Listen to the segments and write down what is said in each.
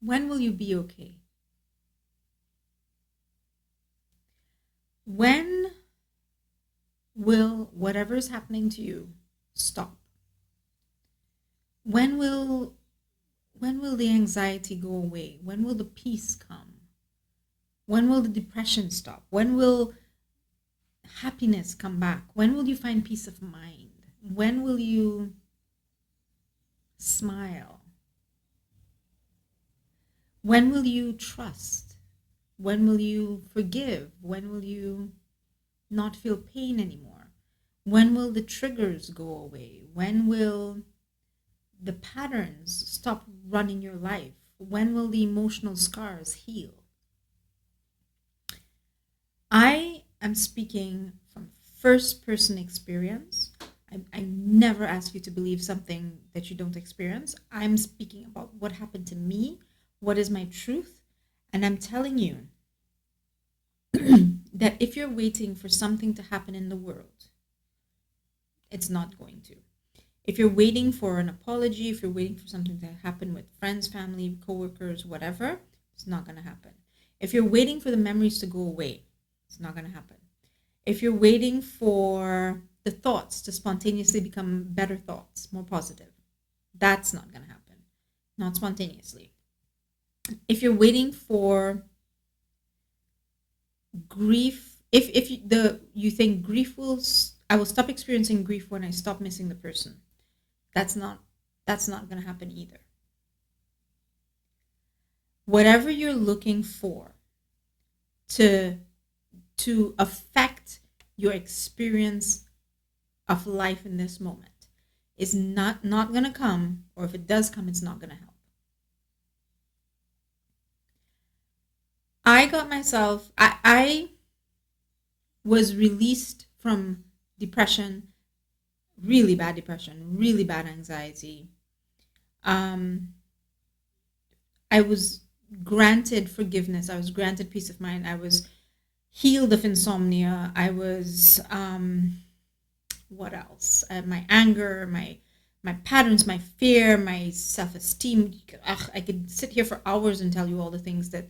When will you be okay? When will whatever is happening to you stop? When will the anxiety go away? When will the peace come? When will the depression stop? When will happiness come back? When will you find peace of mind? When will you smile? When will you trust? When will you forgive? When will you not feel pain anymore? When will the triggers go away? When will the patterns stop running your life? When will the emotional scars heal? I am speaking from first person experience. I never ask you to believe something that you don't experience. I'm speaking about what happened to me, what is my truth, and I'm telling you that if you're waiting for something to happen in the world, it's not going to. If you're waiting for an apology, if you're waiting for something to happen with friends, family, coworkers, whatever, it's not going to happen. If you're waiting for the memories to go away, it's not going to happen. If you're waiting for the thoughts to spontaneously become better thoughts, more positive, that's not going to happen. Not spontaneously. If you're waiting for grief, if you think grief will, I will stop experiencing grief when I stop missing the person. That's not going to happen either. Whatever you're looking for to affect your experience of life in this moment is not going to come, or if it does come, it's not going to help. I was released from depression, really bad anxiety. I was granted forgiveness. I was granted peace of mind. I was healed of insomnia. I was, what else? My anger, my patterns, my fear, my self-esteem. I could sit here for hours and tell you all the things that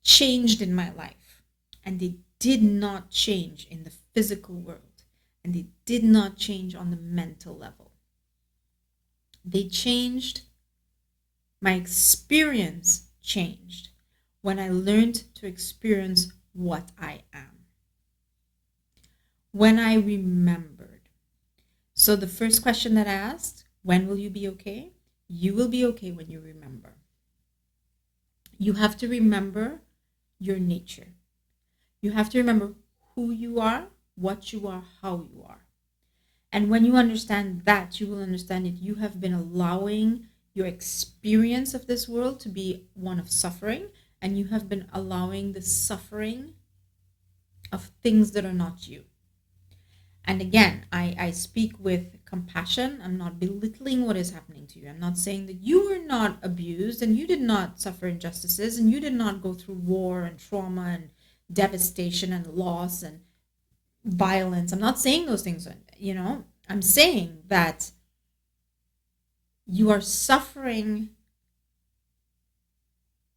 changed in my life. And they did not change in the physical world. And they did not change on the mental level. They changed. My experience changed when I learned to experience what I am. When I remembered. So the first question that I asked, when will you be okay? You will be okay when you remember. You have to remember your nature. You have to remember who you are, what you are, how you are. And when you understand that, you will understand that you have been allowing your experience of this world to be one of suffering, and you have been allowing the suffering of things that are not you. And again, I speak with compassion. I'm not belittling what is happening to you. I'm not saying that you were not abused and you did not suffer injustices and you did not go through war and trauma and devastation and loss and violence. I'm not saying those things, I'm saying that you are suffering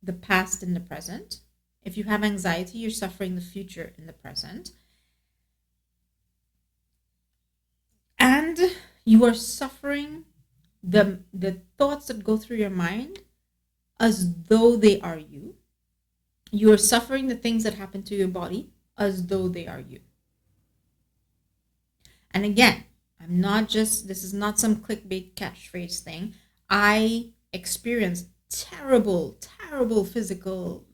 the past in the present. If you have anxiety, you're suffering the future in the present. And you are suffering the thoughts that go through your mind as though they are you. You are suffering the things that happen to your body as though they are you. And again, this is not some clickbait catchphrase thing. I experienced terrible physical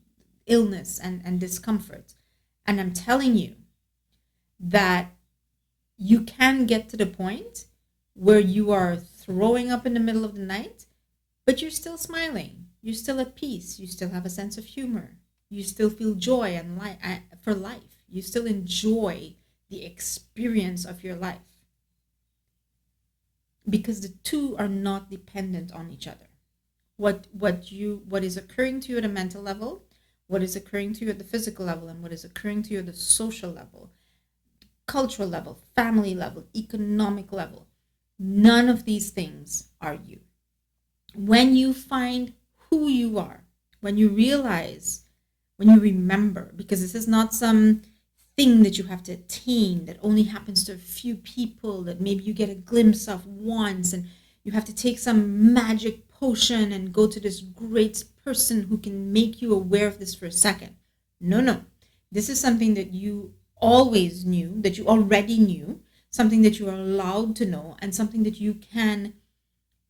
illness and discomfort. And I'm telling you that you can get to the point where you are throwing up in the middle of the night, but you're still smiling. You're still at peace. You still have a sense of humor. You still feel joy and for life. You still enjoy the experience of your life. Because the two are not dependent on each other. What is occurring to you at a mental level, what is occurring to you at the physical level, and what is occurring to you at the social level, cultural level, family level, economic level, none of these things are you. When you find who you are, when you realize, when you remember, because this is not some thing that you have to attain that only happens to a few people, that maybe you get a glimpse of once and you have to take some magic potion and go to this great person who can make you aware of this for a second. No. This is something that you always knew, that you already knew, something that you are allowed to know, and something that you can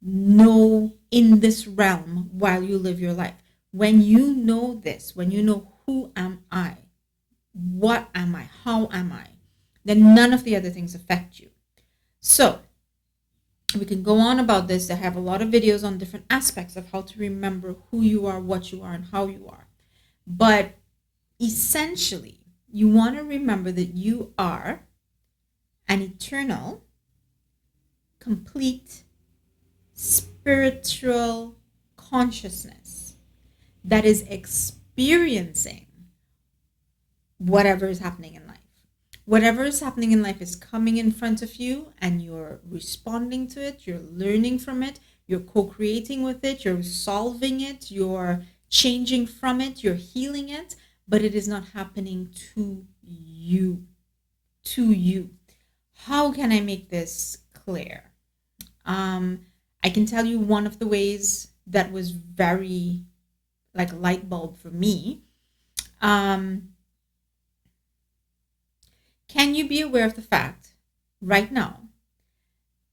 know in this realm while you live your life. When you know this, when you know who am I, what am I, how am I, then none of the other things affect you. So we can go on about this. I have a lot of videos on different aspects of how to remember who you are, what you are, and how you are. But essentially, you want to remember that you are an eternal, complete, spiritual consciousness that is experiencing whatever is happening in life. Whatever is happening in life is coming in front of you and you're responding to it, you're learning from it, you're co-creating with it, you're solving it, you're changing from it, you're healing it, but it is not happening to you. To you. How can I make this clear? I can tell you one of the ways that was very like a light bulb for me. Can you be aware of the fact right now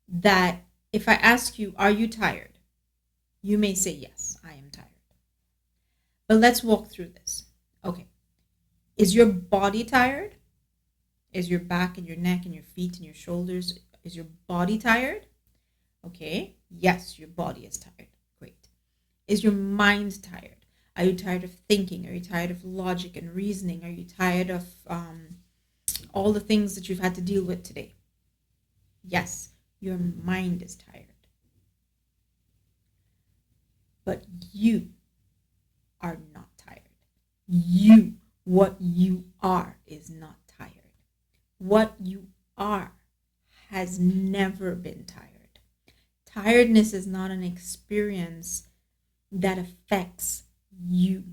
that if I ask you, are you tired? You may say, yes, I am tired. But let's walk through this. Okay. Is your body tired? Is your back and your neck and your feet and your shoulders, is your body tired? Okay. Yes, your body is tired. Great. Is your mind tired? Are you tired of thinking? Are you tired of logic and reasoning? Are you tired of all the things that you've had to deal with today? Yes, your mind is tired. But you are not tired. You, what you are, is not tired. What you are has never been tired. Tiredness is not an experience that affects you.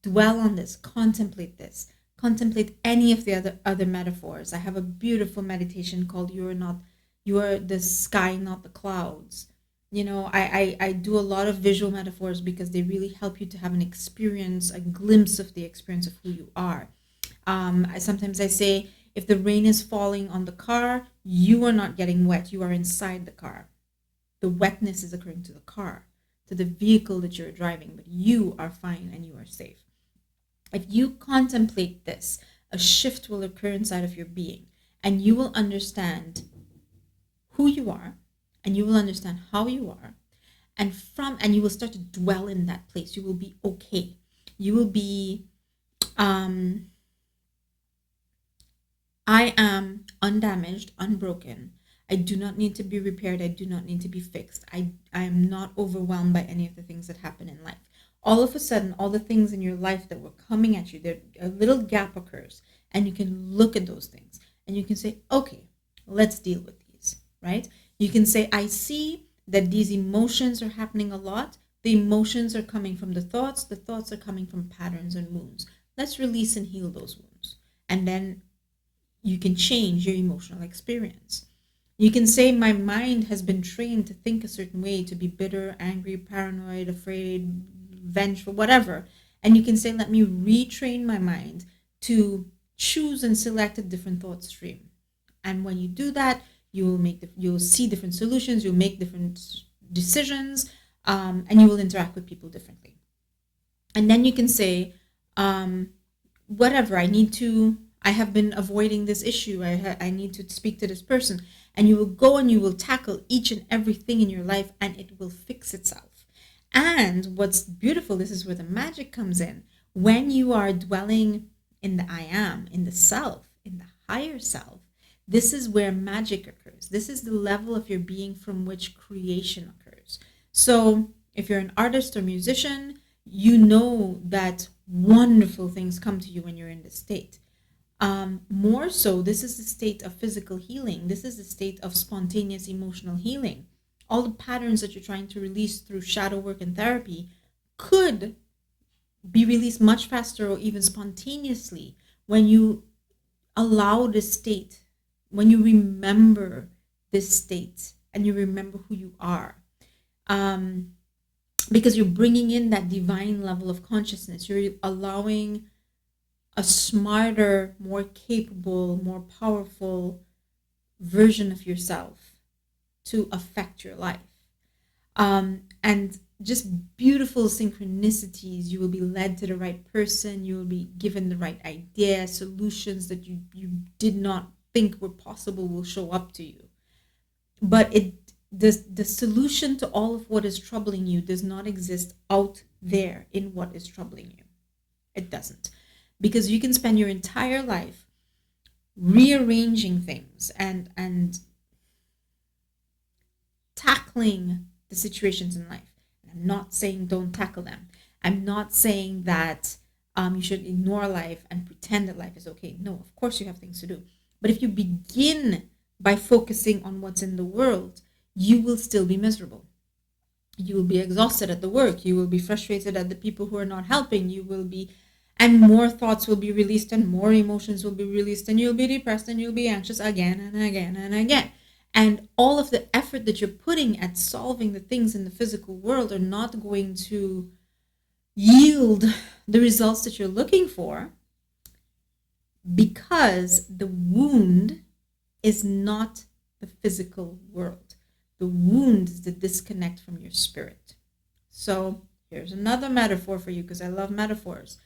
Dwell on this, contemplate this. Contemplate any of the other metaphors. I have a beautiful meditation called You Are the Sky, Not the Clouds. You know, I do a lot of visual metaphors because they really help you to have an experience, a glimpse of the experience of who you are. Sometimes I say, if the rain is falling on the car, you are not getting wet. You are inside the car. The wetness is occurring to the car, to the vehicle that you're driving, but you are fine and you are safe. If you contemplate this, a shift will occur inside of your being, and you will understand who you are, and you will understand how you are, and you will start to dwell in that place. You will be okay. You will be, I am undamaged, unbroken. I do not need to be repaired. I do not need to be fixed. I am not overwhelmed by any of the things that happen in life. All of a sudden, all the things in your life that were coming at you, there a little gap occurs, and you can look at those things and you can say, okay, let's deal with these, right? You can say, I see that these emotions are happening a lot. The emotions are coming from the thoughts are coming from patterns and wounds. Let's release and heal those wounds. And then you can change your emotional experience. You can say, my mind has been trained to think a certain way, to be bitter, angry, paranoid, afraid, vengeful, whatever. And you can say, let me retrain my mind to choose and select a different thought stream. And when you do that, you'll see different solutions, you'll make different decisions, and you will interact with people differently. And then you can say, whatever, I have been avoiding this issue. I need to speak to this person. And you will go and you will tackle each and everything in your life, and it will fix itself. And what's beautiful, this is where the magic comes in. When you are dwelling in the I am, in the self, in the higher self, this is where magic occurs. This is the level of your being from which creation occurs. So if you're an artist or musician, you know that wonderful things come to you when you're in this state. More so, this is the state of physical healing. This is the state of spontaneous emotional healing. all the patterns that you're trying to release through shadow work and therapy could be released much faster or even spontaneously when you allow this state, when you remember this state and you remember who you are. Because you're bringing in that divine level of consciousness. You're allowing a smarter, more capable, more powerful version of yourself to affect your life. And just beautiful synchronicities. You will be led to the right person. You will be given the right idea. Solutions that you did not think were possible will show up to you. But the solution to all of what is troubling you does not exist out there in what is troubling you. It doesn't. Because you can spend your entire life rearranging things and tackling the situations in life. I'm not saying don't tackle them. I'm not saying that you should ignore life and pretend that life is okay. No, of course you have things to do. But if you begin by focusing on what's in the world, you will still be miserable. You will be exhausted at the work. You will be frustrated at the people who are not helping. You will be, and more thoughts will be released and more emotions will be released, and you'll be depressed and you'll be anxious again and again and again. And all of the effort that you're putting at solving the things in the physical world are not going to yield the results that you're looking for, because the wound is not the physical world. The wound is the disconnect from your spirit. So here's another metaphor for you, because I love metaphors.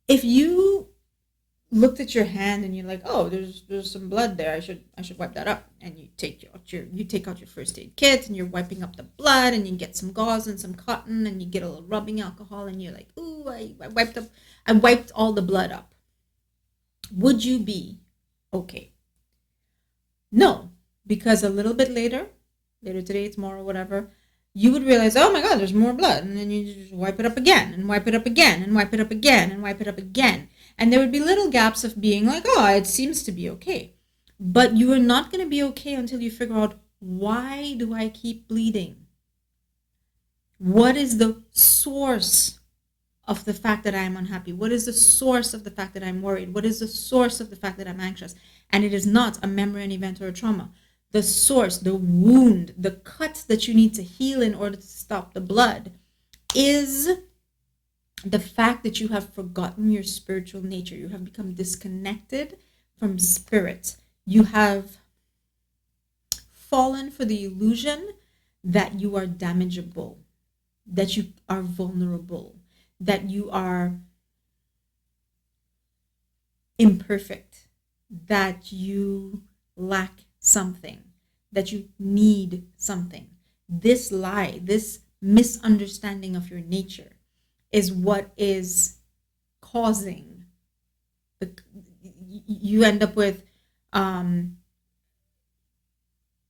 If you looked at your hand and you're like, oh, there's some blood there, I should wipe that up, and you take out your first aid kit and you're wiping up the blood, and you get some gauze and some cotton and you get a little rubbing alcohol and you're like, ooh, I wiped all the blood up. Would you be okay? No, because a little bit later today, tomorrow, whatever, you would realize, oh my God, there's more blood. And then you just wipe it up again and wipe it up again and wipe it up again and wipe it up again. And there would be little gaps of being like, oh, it seems to be okay. But you are not going to be okay until you figure out, why do I keep bleeding? What is the source of the fact that I'm unhappy? What is the source of the fact that I'm worried? What is the source of the fact that I'm anxious? And it is not a memory, an event, or a trauma. The source, the wound, the cut that you need to heal in order to stop the blood is the fact that you have forgotten your spiritual nature. You have become disconnected from spirit. You have fallen for the illusion that you are damageable, that you are vulnerable, that you are imperfect, that you lack something, that you need something. This lie, this misunderstanding of your nature is what is causing you end up with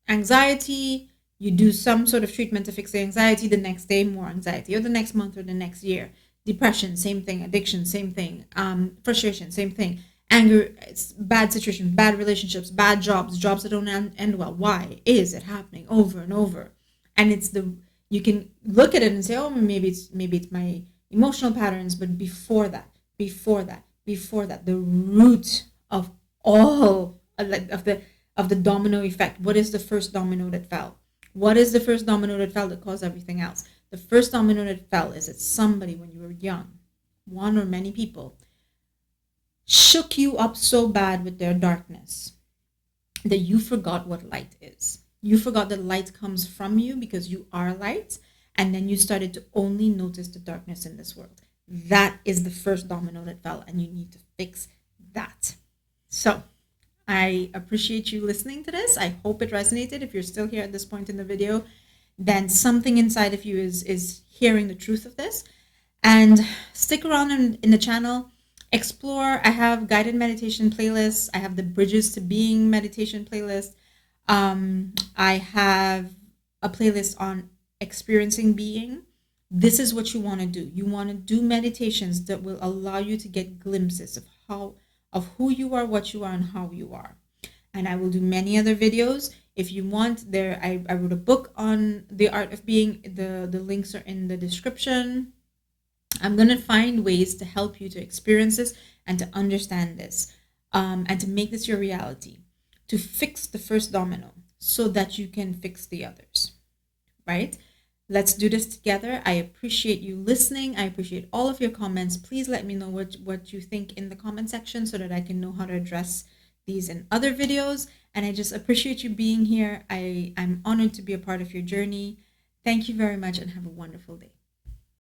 anxiety. You do some sort of treatment to fix the anxiety, the next day more anxiety, or the next month or the next year. Depression, same thing. Addiction, same thing. Frustration, same thing. Anger, it's bad situation, bad relationships, bad jobs that don't end well. Why is it happening over and over? And you can look at it and say, oh, maybe it's my emotional patterns, but before that, the root of all of the domino effect. What is the first domino that fell? What is the first domino that fell that caused everything else? The first domino that fell is that somebody, when you were young, one or many people, shook you up so bad with their darkness that you forgot what light is. You forgot that light comes from you because you are light, and then you started to only notice the darkness in this world. That is the first domino that fell, and you need to fix that. So I appreciate you listening to this. I hope it resonated. If you're still here at this point in the video, then something inside of you is hearing the truth of this. And stick around in the channel. Explore. I have guided meditation playlists. I have the Bridges to Being meditation playlist. I have a playlist on experiencing being. This is what you want to do. You want to do meditations that will allow you to get glimpses of who you are, what you are, and how you are. And I will do many other videos If you want, I wrote a book on the art of being. The links are in the description. I'm going to find ways to help you to experience this and to understand this, and to make this your reality, to fix the first domino so that you can fix the others, right? Let's do this together. I appreciate you listening. I appreciate all of your comments. Please let me know what you think in the comment section so that I can know how to address these in other videos. And I just appreciate you being here. I'm honored to be a part of your journey. Thank you very much and have a wonderful day.